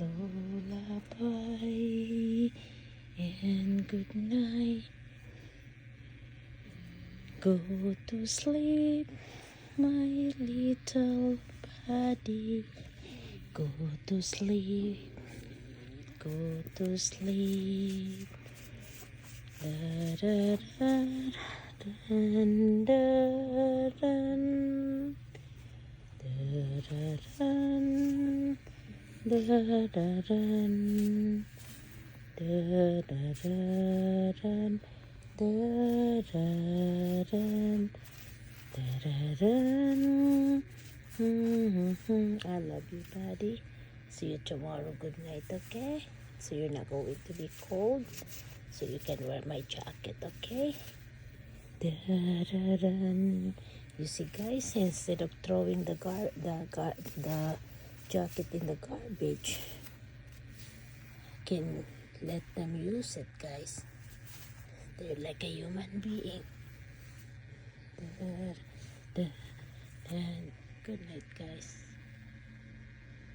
lullaby and good night. Go to sleep, my little buddy. Go to sleep, go to sleep. Da da da dun, da dun. Da da dun, da da dun. Da da da dun, da da dun, da da dun. I love you, buddy. See you tomorrow. Good night, okay? So you're not going to be cold. So you can wear my jacket, okay? Da-da-dun. You see, guys, instead of throwing the jacket in the garbage, can let them use it, guys. They're like a human being. Da-da-dun. Good night, guys.